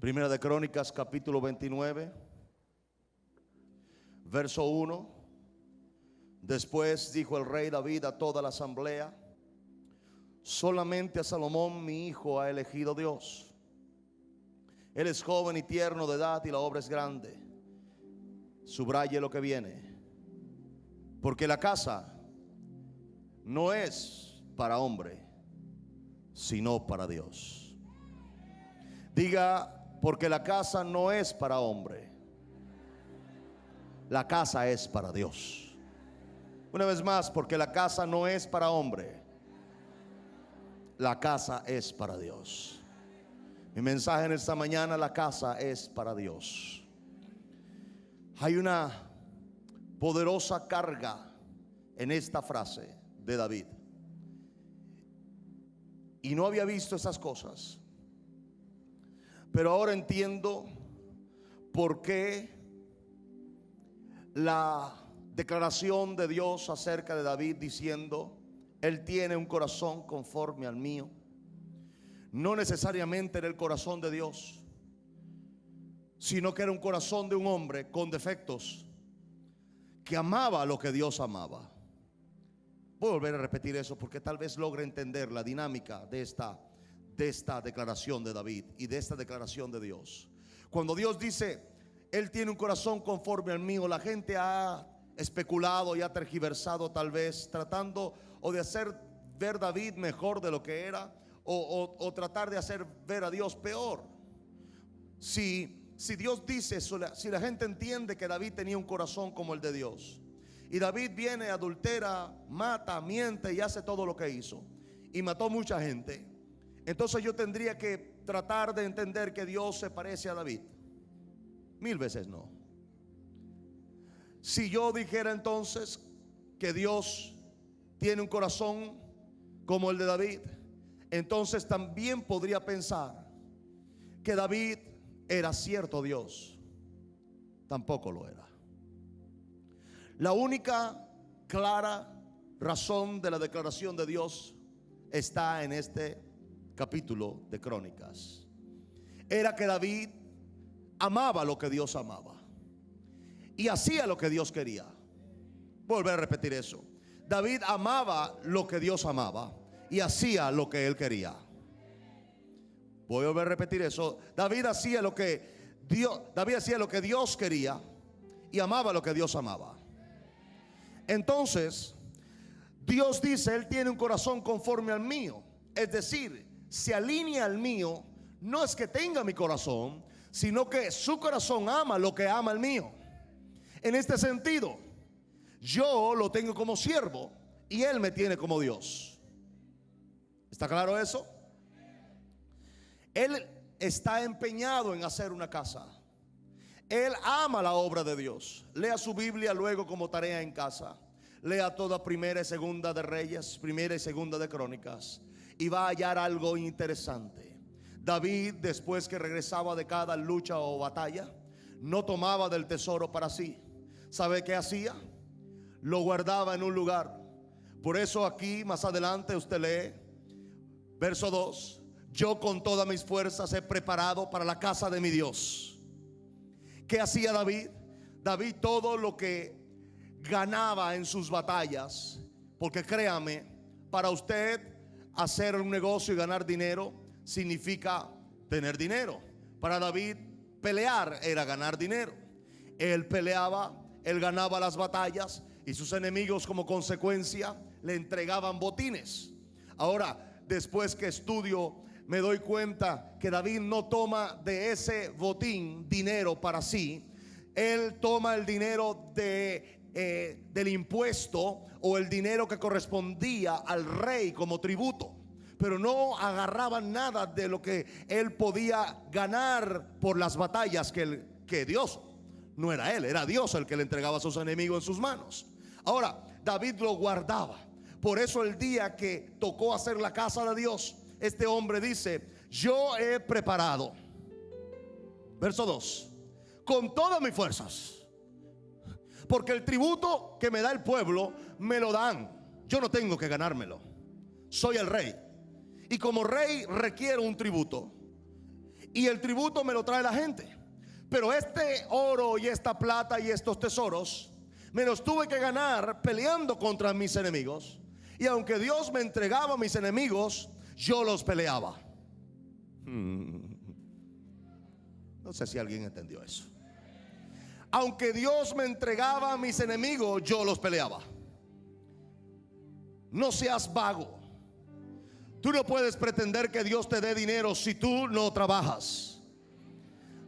Primera de Crónicas, capítulo 29, verso 1. Después dijo el rey David a toda la asamblea: solamente a Salomón mi hijo ha elegido Dios. Él es joven y tierno de edad y la obra es grande. Subraye lo que viene: porque la casa no es para hombre, sino para Dios. Diga: porque la casa no es para hombre, la casa es para Dios. Una vez más: porque la casa no es para hombre, la casa es para Dios. Mi mensaje en esta mañana: la casa es para Dios. Hay una poderosa carga en esta frase de David, y no había visto esas cosas, pero ahora entiendo por qué la declaración de Dios acerca de David diciendo: él tiene un corazón conforme al mío. No necesariamente era el corazón de Dios, sino que era un corazón de un hombre con defectos que amaba lo que Dios amaba. Voy a volver a repetir eso porque tal vez logre entender la dinámica de esta declaración de David y de esta declaración de Dios. Cuando Dios dice: él tiene un corazón conforme al mío, la gente ha especulado y ha tergiversado, tal vez tratando o de hacer ver a David mejor de lo que era, o tratar de hacer ver a Dios peor. Si Dios dice eso, si la gente entiende que David tenía un corazón como el de Dios, y David viene, adultera, mata, miente y hace todo lo que hizo, y mató mucha gente, entonces yo tendría que tratar de entender que Dios se parece a David. Mil veces no. Si yo dijera entonces que Dios tiene un corazón como el de David, entonces también podría pensar que David era cierto Dios. Tampoco lo era. La única clara razón de la declaración de Dios está en este capítulo de Crónicas. Era que David amaba lo que Dios amaba y hacía lo que Dios quería. Volver a repetir eso: David amaba lo que Dios amaba y hacía lo que él quería. Voy a volver a repetir eso: David hacía lo que Dios quería y amaba lo que Dios amaba. Entonces Dios dice: él tiene un corazón conforme al mío, es decir, se alinea al mío. No es que tenga mi corazón, sino que su corazón ama lo que ama el mío. En este sentido, yo lo tengo como siervo y él me tiene como Dios. ¿Está claro eso? Él está empeñado en hacer una casa. Él ama la obra de Dios. Lea su Biblia luego como tarea en casa. Lea toda Primera y Segunda de Reyes, Primera y Segunda de Crónicas, y va a hallar algo interesante. David, después que regresaba de cada lucha o batalla, no tomaba del tesoro para sí. ¿Sabe qué hacía? Lo guardaba en un lugar. Por eso aquí más adelante usted lee verso 2: yo con todas mis fuerzas he preparado para la casa de mi Dios. ¿Qué hacía David? David todo lo que ganaba en sus batallas, porque créame, para usted hacer un negocio y ganar dinero significa tener dinero. Para David pelear era ganar dinero. Él peleaba, él ganaba las batallas y sus enemigos como consecuencia le entregaban botines. Ahora, después que estudio, me doy cuenta que David no toma de ese botín dinero para sí. Él toma el dinero del impuesto o el dinero que correspondía al rey como tributo, pero no agarraba nada de lo que él podía ganar por las batallas que Dios, no era él, era Dios el que le entregaba a sus enemigos en sus manos. Ahora, David lo guardaba. Por eso el día que tocó hacer la casa de Dios, este hombre dice: yo he preparado, verso 2, con todas mis fuerzas, porque el tributo que me da el pueblo me lo dan, yo no tengo que ganármelo, soy el rey, y como rey requiero un tributo. y el tributo me lo trae la gente. Pero este oro y esta plata y estos tesoros me los tuve que ganar peleando contra mis enemigos. Y aunque Dios me entregaba a mis enemigos, yo los peleaba. No sé si alguien entendió eso. Aunque Dios me entregaba a mis enemigos, yo los peleaba. No seas vago. Tú no puedes pretender que Dios te dé dinero si tú no trabajas.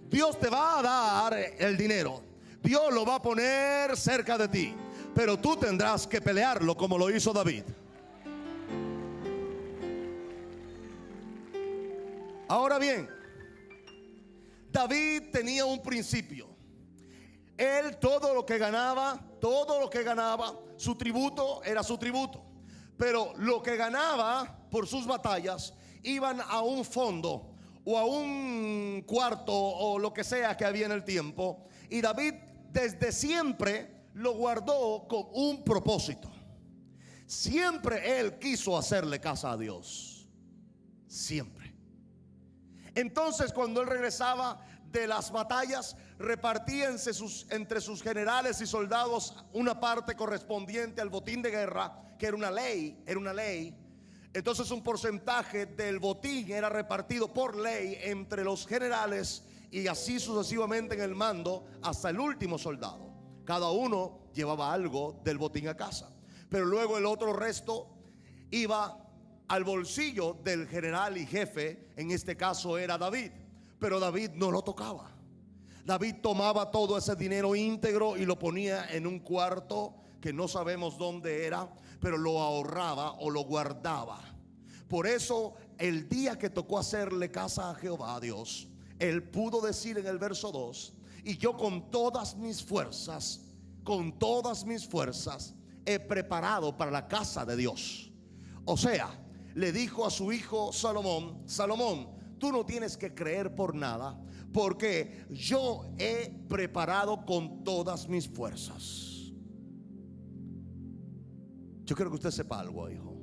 Dios te va a dar el dinero, Dios lo va a poner cerca de ti, pero tú tendrás que pelearlo como lo hizo David. Ahora bien, David tenía un principio. Él todo lo que ganaba, su tributo era su tributo. Pero lo que ganaba por sus batallas iban a un fondo o a un cuarto o lo que sea que había en el tiempo. Y David desde siempre lo guardó con un propósito. Siempre él quiso hacerle casa a Dios. Siempre. Entonces cuando él regresaba de las batallas, repartía entre sus generales y soldados una parte correspondiente al botín de guerra, que era una ley. Entonces un porcentaje del botín era repartido por ley entre los generales y así sucesivamente en el mando hasta el último soldado. Cada uno llevaba algo del botín a casa, pero luego el otro resto iba al bolsillo del general y jefe. En este caso era David, pero David no lo tocaba. David tomaba todo ese dinero íntegro y lo ponía en un cuarto que no sabemos dónde era, pero lo ahorraba o lo guardaba. Por eso el día que tocó hacerle casa a Jehová, a Dios, él pudo decir en el verso 2: y yo con todas mis fuerzas he preparado para la casa de Dios. O sea, le dijo a su hijo Salomón: Salomón, tú no tienes que creer por nada, porque yo he preparado con todas mis fuerzas. Yo quiero que usted sepa algo, hijo.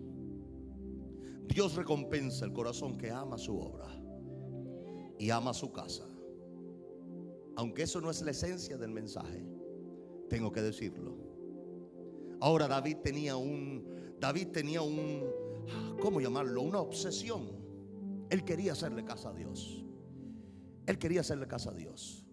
Dios recompensa el corazón que ama su obra y ama su casa. Aunque eso no es la esencia del mensaje, tengo que decirlo. Ahora David tenía ¿cómo llamarlo? Una obsesión. Él quería hacerle casa a Dios. Él quería hacerle casa a Dios.